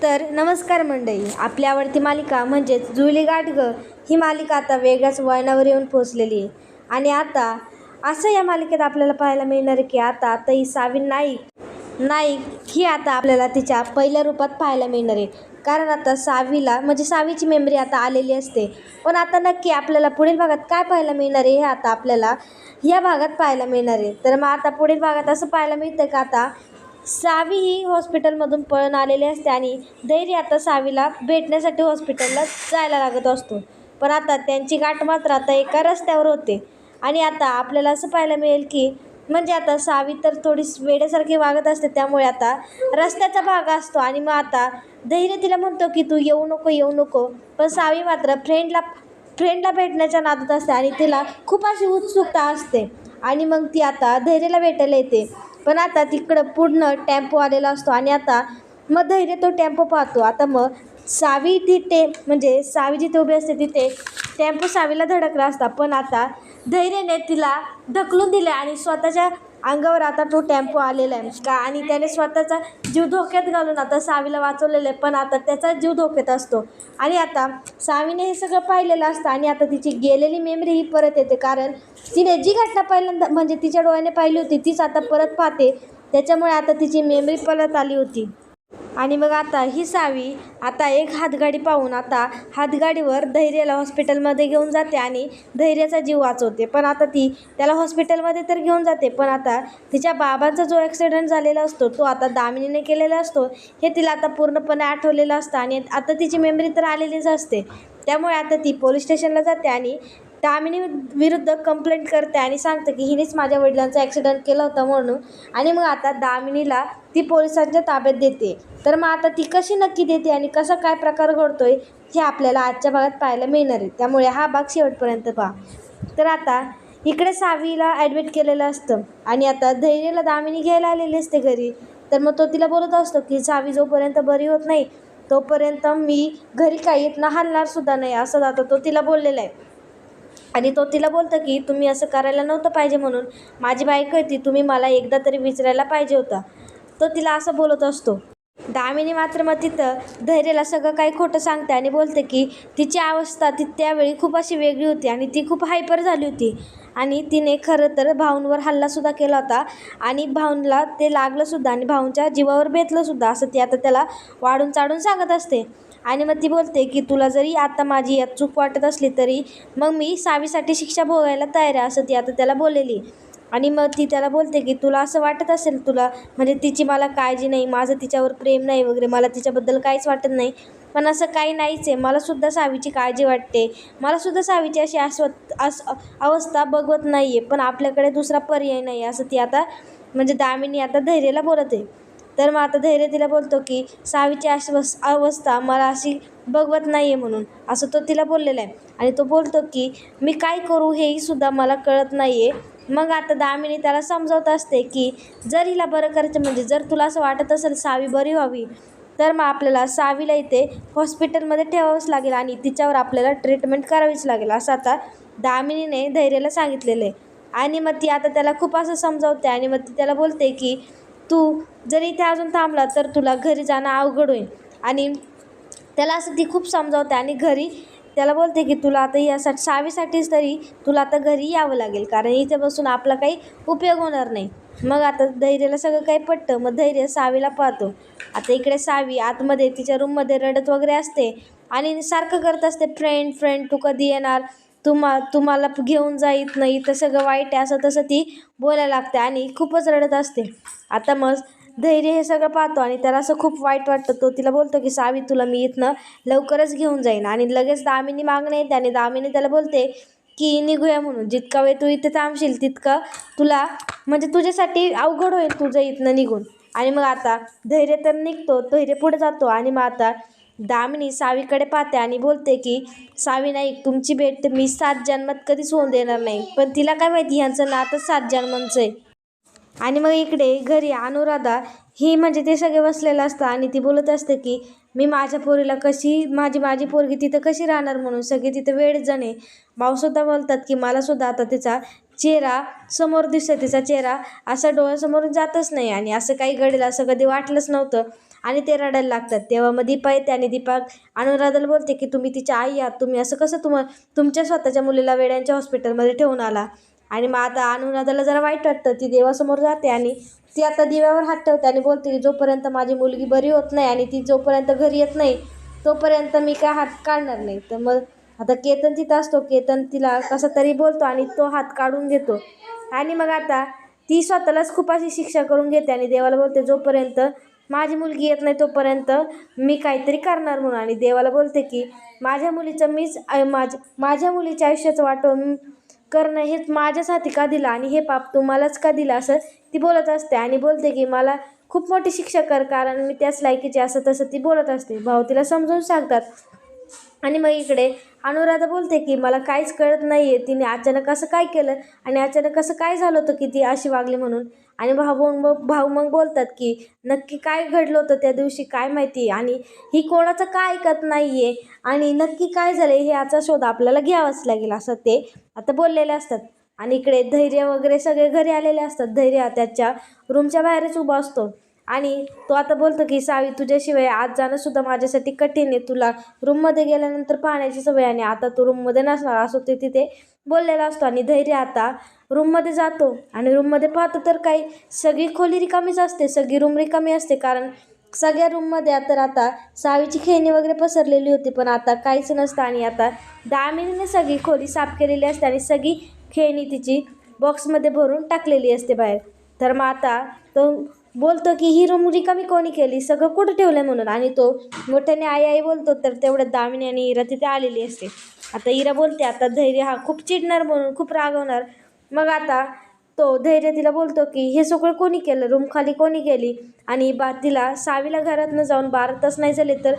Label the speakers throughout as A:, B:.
A: तर नमस्कार मंडळी, आपली आवडती मालिका म्हणजेच जुळली गाठ गं ही मालिका आता वेगळ्याच वळणावर येऊन पोहोचलेली आहे. आणि आता असं या मालिकेत आपल्याला पाहायला मिळणार आहे की आता ही सावी नाईक ही आता आपल्याला तिच्या पहिल्या रूपात पाहायला मिळणार आहे. कारण आता सावीला म्हणजे सावीची मेमरी आता आलेली असते. पण आता नक्की आपल्याला पुढील भागात काय पाहायला मिळणार आहे हे आता आपल्याला या भागात पाहायला मिळणार आहे. तर मग आता पुढील भागात असं पाहायला मिळतं का आता सावी ही हॉस्पिटलमधून पळून आलेली असते आणि धैर्य आता सावीला भेटण्यासाठी हॉस्पिटलला जायला लागत असतो. पण आता त्यांची गाठ मात्र आता एका रस्त्यावर होते. आणि आता आपल्याला असं पाहायला मिळेल की म्हणजे आता सावी तर थोडी वेड्यासारखी वागत असते, त्यामुळे आता रस्त्याचा भाग असतो. आणि मग आता धैर्य तिला म्हणतो की तू येऊ नको. पण सावी मात्र फ्रेंडला भेटण्याच्या नादात असते आणि तिला खूप अशी उत्सुकता असते. आणि मग ती आता धैर्याला भेटायला येते. पण आता तिकडं पूर्ण टेम्पो आलेला असतो आणि आता मग धैर्य तो टेम्पो पाहतो. आता मग सावी म्हणजे सावी जिथे उभी असते तिथे टेम्पो सावीला धडकला असता. पण आता धैर्याने तिला ढकलून दिले आणि स्वतःच्या अंगावर आता तो टेम्पो आलेला आहे का आणि त्याने स्वतःचा जीव धोक्यात घालून आता सावीला वाचवलेलं आहे. पण आता त्याचा जीव धोक्यात असतो. आणि आता सावीने हे सगळं पाहिलेलं असतं आणि आता तिची गेलेली मेमरी ही परत येते. कारण तिने जी घटना पहिल्यांदा म्हणजे तिच्या डोळ्याने पाहिली होती तीच आता परत पाहते. त्याच्यामुळे आता तिची मेमरी परत आली होती. आणि मग आता ही सावी आता एक हातगाडी पाहून आता हातगाडीवर धैर्याला हॉस्पिटलमध्ये घेऊन जाते आणि धैर्याचा जीव वाचवते. पण आता ती त्याला हॉस्पिटलमध्ये तर घेऊन जाते, पण आता तिच्या बाबांचा जो ॲक्सिडेंट झालेला असतो तो आता दामिनीने केलेला असतो हे तिला आता पूर्णपणे आठवलेलं असतं. आणि आता तिची मेमरी तर आलेलीच असते. त्यामुळे आता ती पोलीस स्टेशनला जाते आणि दामिनी विरुद्ध कंप्लेंट करते आणि सांगते की हिनेच माझ्या वडिलांचा ॲक्सिडेंट केला होता म्हणून. आणि मग आता दामिनीला ती पोलिसांच्या ताब्यात देते. तर मग आता ती कशी नक्की देते आणि कसा काय प्रकार घडतोय हे आपल्याला आजच्या भागात पाहायला मिळणार आहे. त्यामुळे हा भाग शेवटपर्यंत पहा. तर आता इकडे सावीला ॲडमिट केलेलं असतं आणि आता धैर्याला दामिनी घ्यायला आलेली असते घरी. तर मग तो तिला बोलत असतो की सावी जोपर्यंत बरी होत नाही तोपर्यंत मी घरी काही इथनं हलणार सुद्धा नाही, असं आता तो तिला बोललेला आहे. आणि तो तिला बोलतो की तुम्ही असं करायला नव्हतं पाहिजे, म्हणून माझी बायको आहे ती, तुम्ही मला एकदा तरी विचारायला पाहिजे होता. तो तिला असं बोलत असतो. दामिनी मात्र मग तिथं धैर्याला सगळं काही खोटं सांगते आणि बोलते की तिची अवस्था त्यावेळी खूप अशी वेगळी होती आणि ती खूप हायपर झाली होती आणि तिने खरं तर भाऊंवर हल्लासुद्धा केला होता आणि भाऊंला ते लागलंसुद्धा आणि भाऊंच्या जीवावर बेतलंसुद्धा, असं ती आता त्याला वाढून चाढून सांगत असते. आणि मग ती बोलते की तुला जरी आता माझी यात चूक वाटत असली तरी मग मी सावीसाठी शिक्षा भोगायला तयार आहे, असं ती आता त्याला बोललेली. आणि मग ती त्याला बोलते की तुला असं वाटत असेल तुला म्हणजे तिची मला काळजी नाही, माझं तिच्यावर प्रेम नाही वगैरे, मला तिच्याबद्दल काहीच वाटत नाही, पण असं काही नाहीच आहे. मलासुद्धा सावीची काळजी वाटते, मलासुद्धा सावीची अशी अवस्था बघवत नाही आहे, पण आपल्याकडे दुसरा पर्याय नाही, असं ती आता म्हणजे दामिनी आता धैर्याला बोलत आहे. तर मग आता धैर्य तिला बोलतो की सावीची अवस्था मला अशी बघवत नाही आहे म्हणून, असं तो तिला बोललेला आहे. आणि तो बोलतो की मी काय करू हेही सुद्धा मला कळत नाही आहे. मग आता दामिनी त्याला समजावत असते की जर हिला बरं करायचं म्हणजे जर तुला असं वाटत असेल सावी बरी व्हावी तर मग आपल्याला सावीला इथे हॉस्पिटलमध्ये ठेवावंच लागेल आणि तिच्यावर आपल्याला ट्रीटमेंट करावीच लागेल, असं आता दामिनीने धैर्याला सांगितलेलं आहे. आणि मग ती आता त्याला खूप असं समजावते आणि मग ती त्याला बोलते की तू जर इथे अजून थांबला तर तुला घरी जाणं अवघड होईल. आणि त्याला असं ती खूप समजावते आणि घरी त्याला बोलते की तुला आता यासाठी सावीसाठीच तरी तुला आता घरी यावं लागेल, कारण इथे बसून आपला काही उपयोग होणार नाही. मग आता धैर्याला सगळं काही पटतं. मग धैर्य सावीला पाहतो. आता इकडे सावी आतमध्ये तिच्या रूममध्ये रडत वगैरे असते आणि सारखं करत असते फ्रेंड तू कधी येणार, तुम्हाला घेऊन जाईत नाही तर सगळं वाईट आहे, असं तसं ती बोलायला लागते आणि खूपच रडत असते. आता मग धैर्य हे सगळं पाहतो आणि त्याला असं खूप वाईट वाटतं. तो तिला बोलतो की सावी तुला मी इथनं लवकरच घेऊन जाईन. आणि लगेच दामिनी मागणं येते आणि दामिनी त्याला बोलते की निघूया म्हणून, जितका वेळ तू इथे थांबशील तितकं तुला म्हणजे तुझ्यासाठी अवघड होईल तुझं इथनं निघून. आणि मग आता धैर्य तर निघतो, धैर्य पुढे जातो आणि मग आता दामिनी सावीकडे पाहते आणि बोलते की सावी नाईक तुमची भेट मी 7 जन्मात कधीच होऊन देणार नाही. पण तिला काय माहिती ह्यांचं नातं 7 जन्मांचं आहे. आणि मग इकडे घरी अनुराधा ही म्हणजे ते सगळे बसलेलं असतं आणि ती बोलत असते की मी माझ्या पोरीला कशी माझी पोरगी तिथं कशी राहणार म्हणून सगळे तिथं वेळ जाणे. भाऊसुद्धा बोलतात की मलासुद्धा आता तिचा चेहरा समोर दिसतो, तिचा चेहरा असा डोळ्यासमोरून जातच नाही आणि असं काही घडेल असं कधी वाटलंच नव्हतं. आणि ते रडायला लागतात. तेव्हा मग दीपा येते आणि दीपा अनुराधाला बोलते की तुम्ही तिच्या आई आहात, तुम्ही असं कसं तुमच्या स्वतःच्या मुलीला वेड्यांच्या हॉस्पिटलमध्ये ठेवून आला. आणि मग आता अनुराधाला जरा वाईट वाटतं. ती देवासमोर जाते आणि ती आता दिव्यावर हात ठेवते आणि बोलते की जोपर्यंत माझी मुलगी बरी होत नाही आणि ती जोपर्यंत घरी येत नाही तोपर्यंत मी काय हात काढणार नाही. तर मग आता केतन तिथं असतो. केतन तिला कसा तरी बोलतो आणि तो हात काढून घेतो. आणि मग आता ती स्वतःलाच खूप अशी शिक्षा करून घेते आणि देवाला बोलते जोपर्यंत माझी मुलगी येत नाही तोपर्यंत मी काहीतरी करणार म्हणून. आणि देवाला बोलते की माझ्या मुलीचं मीच माझ्या मुलीच्या आयुष्याचं वाटोळं करणं हेच माझ्यासाठी का दिलं आणि हे पाप तुम्हालाच का दिलं, असं ती बोलत असते. आणि बोलते की मला खूप मोठी शिक्षा कर कारण मी त्याच लायकीची, असं तसं ती बोलत असते. भाऊ तिला समजून सांगतात. आणि मग इकडे अनुराधा बोलते की मला काहीच कळत नाही आहे, तिने अचानक असं काय केलं आणि अचानक असं काय झालं होतं की ती अशी वागली म्हणून. आणि भाऊ मग बोलतात की नक्की काय घडलं होतं त्या दिवशी काय माहिती आणि ही कोणाचं काय ऐकत नाही आहे आणि नक्की काय झालं आहे ह्याचा शोध आपल्याला घ्यावाच लागेल, असं ते आता बोललेले असतात. आणि इकडे धैर्य वगैरे सगळे घरी आलेले असतात. धैर्य त्याच्या रूमच्या बाहेरच उभा असतो आणि तो आता बोलतो की सावी तुझ्याशिवाय आज जाणंसुद्धा माझ्यासाठी कठीण आहे, तुला रूममध्ये गेल्यानंतर पाहण्याची सवय आणि आता तू रूममध्ये नसणार, असं ते तिथे बोललेला असतो. आणि धैर्य आता रूममध्ये जातो आणि रूममध्ये पाहतो तर काही सगळी खोली रिकामीच असते, सगळी रूम रिकामी असते. कारण सगळ्या रूममध्ये तर आता सावीची खेळणी वगैरे पसरलेली होती पण आता काहीच नसतं. आणि आता दामिनीने सगळी खोली साफ केलेली असते आणि सगळी खेळणी तिची बॉक्समध्ये भरून टाकलेली असते बाहेर. तर मग आता तो बोलतो की ही रूम रिकामी कोणी केली, सगळं कुठं ठेवलं म्हणून. आणि तो मोठ्याने आई आई बोलतो तर तेवढ्यात दामिनी आणि इरा तिथे आलेली असते. आता इरा बोलते आता धैर्य हा खूप चिडणार म्हणून खूप रागवणार. मग आता तो धैर्य तिला बोलतो की हे सगळं कोणी केलं, रूम खाली कोणी केली. आणि तिला सावीला घरातनं जाऊन 12 तास नाही झाले तर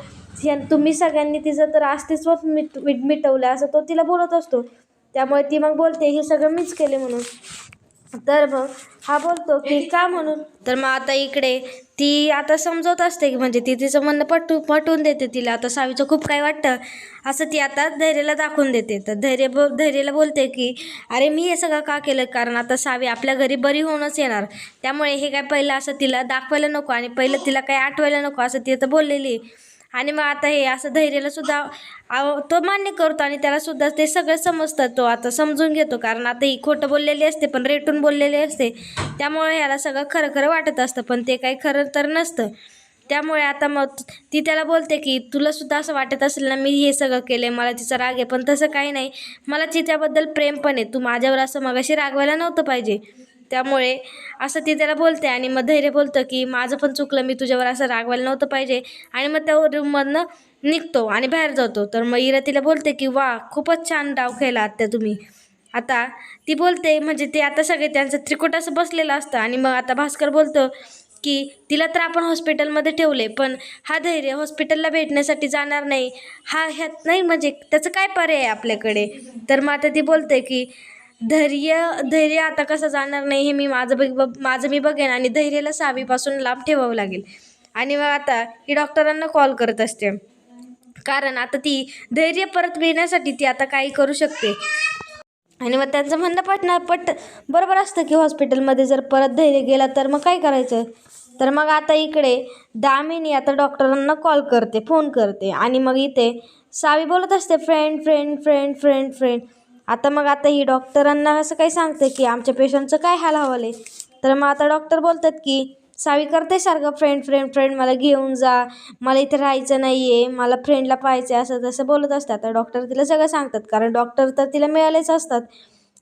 A: तुम्ही सगळ्यांनी तिचं तर अस्तित्वच मिटवलं, असं तो तिला बोलत असतो. त्यामुळे ती मग बोलते हे सगळं मीच केले म्हणून. तर मग हा बोलतो की का म्हणून. तर मग आता इकडे ती आता समजवत असते की म्हणजे ती तिचं म्हणणं पटवून देते तिला. आता सावीचं खूप काय वाटतं असं ती आता धैर्याला दाखवून देते. तर धैर्याला बोलते की अरे मी हे सगळं का केलं, कारण आता सावी आपल्या घरी बरी होऊनच येणार, त्यामुळे हे काय पहिलं असं तिला दाखवायला नको आणि पहिलं तिला काही आठवायला नको, असं ती आता बोललेली. आणि मग आता हे असं धैर्याला सुद्धा तो मान्य करतो आणि त्याला सुद्धा ते सगळं समजतं. तो आता समजून घेतो कारण आता ही खोटं बोललेली असते पण रेटून बोललेली असते, त्यामुळे ह्याला सगळं खरं खरं वाटत असतं पण ते काही खरं तर नसतं. त्यामुळे आता मग ती त्याला बोलते की तुला सुद्धा असं वाटत असेल ना मी हे सगळं केलं आहे, मला तिचा राग आहे, पण तसं काही नाही, मला तिच्याबद्दल प्रेम पण आहे, तू माझ्यावर असं मगाशी रागवायला नव्हतं पाहिजे. त्यामुळे असं ती त्याला बोलते. आणि मग धैर्य बोलतं की माझं पण चुकलं, मी तुझ्यावर असं रागवायला नव्हतं पाहिजे. आणि मग त्या रूममधनं निघतो आणि बाहेर जातो. तर मग इरा तिला बोलते की वा खूपच छान डाव खेळला आत्या तुम्ही. आता ती बोलते म्हणजे ते आता सगळे त्यांचं त्रिकुट असं बसलेलं असतं. आणि मग आता भास्कर बोलतो की तिला तर आपण हॉस्पिटलमध्ये ठेवले पण हा धैर्य हॉस्पिटलला भेटण्यासाठी जाणार नाही, ह्यात नाही म्हणजे त्याचं काय पर्याय आहे आपल्याकडे. तर मग आता ती बोलते की धैर्य आता कसं जाणार नाही हे माझं मी बघेन आणि धैर्याला सावीपासून लांब ठेवावं लागेल. आणि मग आता ही डॉक्टरांना कॉल करत असते कारण आता ती धैर्य परत मिळण्यासाठी ती आता काही करू शकते. आणि मग त्यांचं म्हणणं बरोबर असतं की हॉस्पिटलमध्ये जर परत धैर्य गेला तर मग काय करायचं. तर मग आता इकडे दामिनी आता डॉक्टरांना फोन करते आणि मग इथे सावी बोलत असते friend friend friend friend friend. आता ही डॉक्टरांना असं काही सांगते की आमच्या पेशंटचं काय हाल हवालं. तर मग आता डॉक्टर बोलतात की सावी करते सारखं फ्रेंड फ्रेंड फ्रेंड, मला घेऊन जा, मला इथे राहायचं नाही आहे, मला फ्रेंडला पाहायचं आहे, असं तसं बोलत असतात. आता डॉक्टर तिला सगळं सांगतात कारण डॉक्टर तर तिला मिळालेच असतात.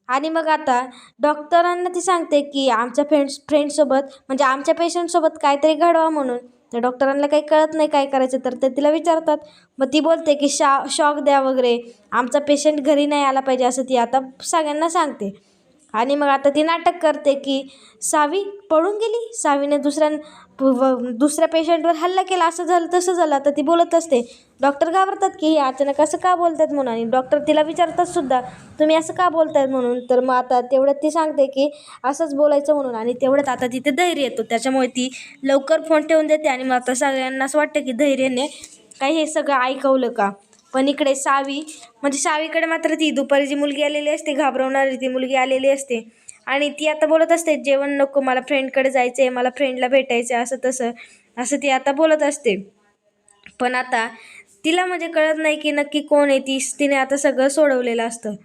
A: आणि मग आता डॉक्टरांना ती सांगते की आमच्या फ्रेंडसोबत म्हणजे आमच्या पेशंटसोबत काहीतरी घडवा म्हणून. तर डॉक्टरांना काही कळत नाही काय करायचं तर ते तिला विचारतात. मग ती बोलते की शॉक द्या वगैरे, आमचा पेशंट घरी नाही आला पाहिजे, असं ती आता सगळ्यांना सांगते. आणि मग आता ती नाटक करते की सावी पळून गेली, सावीने दुसऱ्या पेशंटवर हल्ला केला, असं झालं तसं झालं. आता ती बोलत असते. डॉक्टर घाबरतात की हे अचानक असं का बोलतात म्हणून आणि डॉक्टर तिला विचारतात सुद्धा तुम्ही असं का बोलतायत म्हणून. तर मग आता तेवढ्यात ती सांगते की असंच बोलायचं म्हणून. आणि तेवढ्यात आता तिथे धैर्य येतो, त्याच्यामुळे ती लवकर फोन ठेवून देते. आणि मग आता सगळ्यांना असं वाटतं की धैर्याने काही हे सगळं ऐकवलं का. पण इकडे सावीकडे मात्र ती दुपारी जी मुलगी आलेली असते घाबरवणारी ती मुलगी आलेली असते आणि ती आता बोलत असते जेवण नको, मला फ्रेंडकडे जायचं आहे, मला फ्रेंडला भेटायचं आहे, असं तसं. असं ती आता बोलत असते. पण आता तिला म्हणजे कळत नाही की नक्की कोण आहे ती. तिने आता सगळं सोडवलेलं असतं.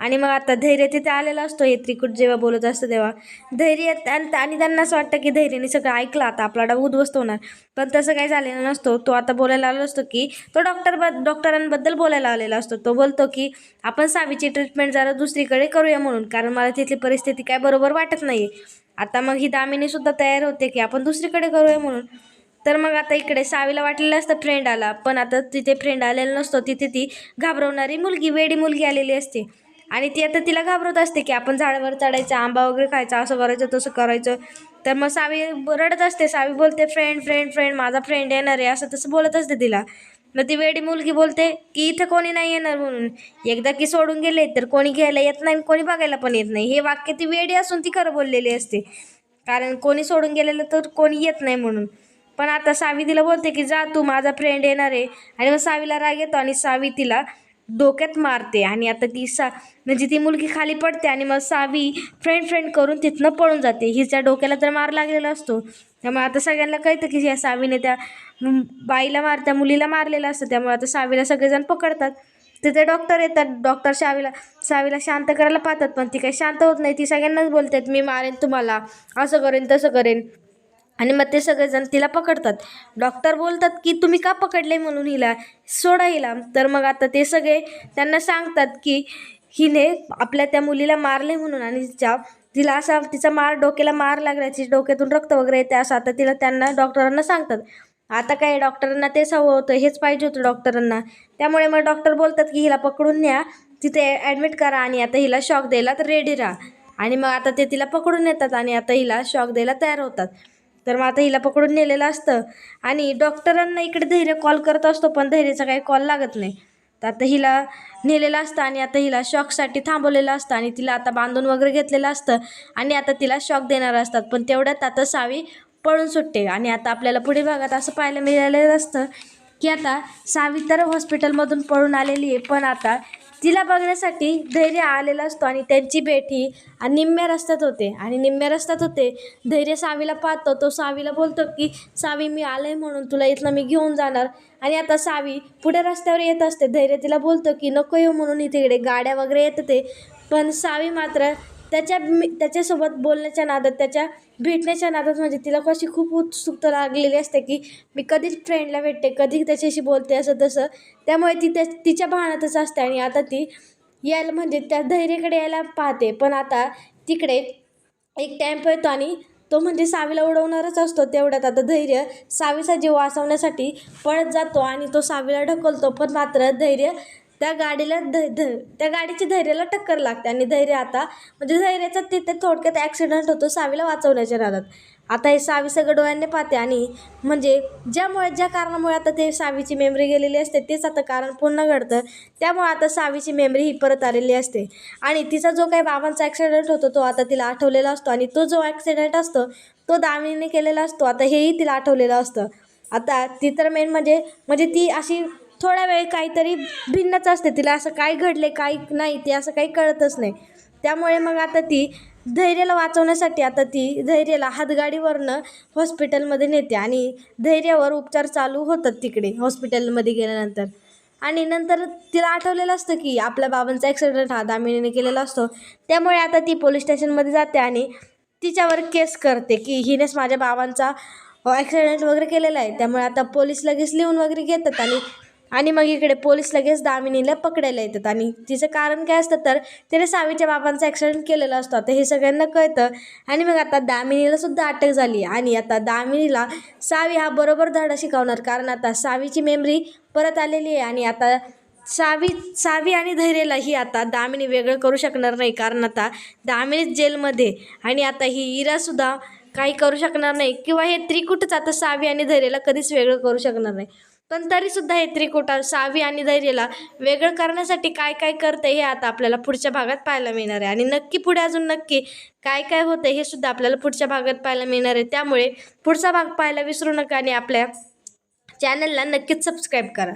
A: आणि मग आता धैर्य तिथे आलेला असतो. हे त्रिकूट जेव्हा बोलत असतं तेव्हा धैर्य आणि त्यांना असं वाटतं की धैर्याने सगळं ऐकलं, आता आपला डाव उद्ध्वस्त होणार. पण तसं काही झालेलं नसतो. तो आता बोलायला आला असतो की तो डॉक्टरांबद्दल बोलायला आलेला असतो. तो बोलतो की आपण सावीची ट्रीटमेंट जरा दुसरीकडे करूया म्हणून, कारण मला तिथली परिस्थिती काय बरोबर वाटत नाही. आता मग ही दामिनी सुद्धा तयार होते की आपण दुसरीकडे करूया म्हणून. तर मग आता इकडे सावीला वाटलेलं असतं फ्रेंड आला, पण आता तिथे फ्रेंड आलेला नसतो. तिथे ती घाबरवणारी मुलगी, वेडी मुलगी आलेली असते. आणि ती आता तिला घाबरत असते की आपण झाडावर चढायचं, आंबा वगैरे खायचा, असं करायचं तसं करायचं. तर मग सावी रडत असते. सावी बोलते फ्रेंड फ्रेंड फ्रेंड, माझा फ्रेंड येणार आहे, असं तसं बोलत असते तिला. मग ती वेडी मुलगी बोलते की इथं कोणी नाही येणार म्हणून. एकदा की सोडून गेले तर कोणी घ्यायला येत नाही, कोणी बघायला पण येत नाही. हे वाक्य ती वेडी असून ती खरं बोललेली असते, कारण कोणी सोडून गेलेलं तर कोणी येत नाही म्हणून. पण आता सावी तिला बोलते की जा तू, माझा फ्रेंड येणार आहे. आणि मग सावीला राग येतो आणि सावी तिला डोक्यात मारते. आणि आता ती म्हणजे ती मुलगी खाली पडते. आणि मग सावी फ्रेंड फ्रेंड करून तिथनं पळून जाते. हिच्या डोक्याला तर मार लागलेला असतो. त्यामुळे आता सगळ्यांना कळतं की या सावीने त्या त्या मुलीला मारलेलं असतं. त्यामुळे आता सावीला सगळेजण पकडतात. तिथे डॉक्टर येतात. डॉक्टर सावीला शांत करायला पाहतात, पण ती काही शांत होत नाही. ती सगळ्यांनाच बोलतात मी मारेन तुम्हाला, असं करेन तसं करेन. आणि मग ते सगळेजण तिला पकडतात. डॉक्टर बोलतात की तुम्ही का पकडले म्हणून हिला, सोडा हिला. तर मग आता ते सगळे त्यांना सांगतात की हिने आपल्या त्या मुलीला मारले म्हणून, आणि तिला असा तिचा डोक्याला मार लागला, तिच्या डोक्यातून रक्त वगैरे येते, असं आता त्यांना डॉक्टरांना सांगतात. आता काय डॉक्टरांना तेच हवं होतं, हेच पाहिजे होतं डॉक्टरांना. त्यामुळे मग डॉक्टर बोलतात की हिला पकडून न्या, तिथे ॲडमिट करा आणि आता हिला शॉक द्यायला तर रेडी राहा. आणि मग आता ते तिला पकडून येतात आणि आता हिला शॉक द्यायला तयार होतात. तर मग आता हिला पकडून नेलेलं असतं आणि डॉक्टरांना इकडे धैर्य कॉल करत असतो, पण धैर्याचा काही कॉल लागत नाही. तर आता हिला नेलेलं असतं आणि आता हिला शॉकसाठी थांबवलेलं असतं आणि तिला आता बांधून वगैरे घेतलेलं असतं आणि आता तिला शॉक देणार असतात. पण तेवढ्यात आता सावी पळून सुटते. आणि आता आपल्याला पुढे भागात असं पाहायला मिळालेलं असतं की आता सावी तर हॉस्पिटलमधून पळून आलेली आहे, पण आता तिला बघण्यासाठी धैर्य आलेला असतो. आणि त्यांची भेट ही निम्म्या रस्त्यात होते. आणि निम्म्या रस्त्यात होते, धैर्य सावीला पाहतो. तो सावीला बोलतो की सावी मी आले म्हणून तुला इथनं मी घेऊन जाणार. आणि आता सावी पुढे रस्त्यावर येत असते. धैर्य तिला बोलतो की नको येऊ म्हणून, इथे गाड्या वगैरे येत ते. पण सावी मात्र त्याच्यासोबत बोलण्याच्या नादात, त्याच्या भेटण्याच्या नादात, म्हणजे तिला कशी खूप उत्सुकता लागलेली असते की मी कधीच फ्रेंडला भेटते, कधी त्याच्याशी बोलते, असं तसं. त्यामुळे ती तिच्या भानातच असते. आणि आता ती यायला म्हणजे त्या धैर्याकडे यायला पाहते. पण आता तिकडे एक टॅम्पो येतो आणि तो म्हणजे सावीला उडवणारच असतो. तेवढ्यात आता धैर्य सावीचा जीव वाचवण्यासाठी पळत जातो आणि तो सावीला ढकलतो. पण मात्र धैर्य त्या गाडीची धैर्याला टक्कर लागते आणि धैर्य आता म्हणजे धैर्याचा तिथे थोडक्यात ॲक्सिडेंट होतो सावीला वाचवण्याच्या नादात. आता हे सावी सगळं डोळ्यांनी पाहते आणि म्हणजे ज्या कारणामुळे आता ते सावीची मेमरी गेलेली असते तेच आता कारण पुन्हा घडतं. त्यामुळे आता सावीची मेमरी ही परत आलेली असते आणि तिचा जो काही बाबांचा ॲक्सिडेंट होतो तो आता तिला आठवलेला असतो. आणि तो जो ॲक्सिडेंट असतो तो दामिनीने केलेला असतो. आता हेही तिला आठवलेलं असतं. आता ती तर मेन म्हणजे ती अशी थोड्या वेळ काहीतरी भिन्नच असते. तिला असं काय घडले काय नाही ते असं काही कळतच नाही. त्यामुळे मग आता ती धैर्याला वाचवण्यासाठी आता ती धैर्याला हातगाडीवरनं हॉस्पिटलमध्ये नेते आणि धैर्यावर उपचार चालू होतात तिकडे हॉस्पिटलमध्ये गेल्यानंतर. आणि नंतर तिला आठवलेलं असतं की आपल्या बाबांचा ॲक्सिडेंट हा दामिनीने केलेला असतो. त्यामुळे आता ती पोलीस स्टेशनमध्ये जाते आणि तिच्यावर केस करते की हिनेच माझ्या बाबांचा ॲक्सिडेंट वगैरे केलेला आहे. त्यामुळे आता पोलीस लगेच लिहून वगैरे घेतात आणि मग इकडे पोलीस लगेच दामिनीला पकडायला येतात. आणि तिचं कारण काय असतं तर तिने सावीच्या बाबांचा ॲक्सिडेंट केलेला असतो. आता हे सगळ्यांना कळतं आणि मग आता दामिनीला सुद्धा अटक झाली. आणि आता दामिनीला सावी हा बरोबर धडा शिकवणार, कारण आता सावीची मेमरी परत आलेली आहे. आणि आता सावी आणि धैर्याला ही आता दामिनी वेगळं करू शकणार नाही, कारण आता दामिनीच जेलमध्ये. आणि आता ही इरासुद्धा काही करू शकणार नाही, किंवा हे त्रिकुटच आता सावी आणि धैर्याला कधीच वेगळं करू शकणार नाही. पण तरीसुद्धा हे त्रिकुट सावी आणि धैर्याला वेगळं करण्यासाठी काय काय करतं हे आता आपल्याला पुढच्या भागात पाहायला मिळणार आहे. आणि नक्की पुढे अजून नक्की काय काय होतं हे सुद्धा आपल्याला पुढच्या भागात पाहायला मिळणार आहे. त्यामुळे पुढचा भाग पाहायला विसरू नका आणि आपल्या चॅनलला नक्कीच सबस्क्राईब करा.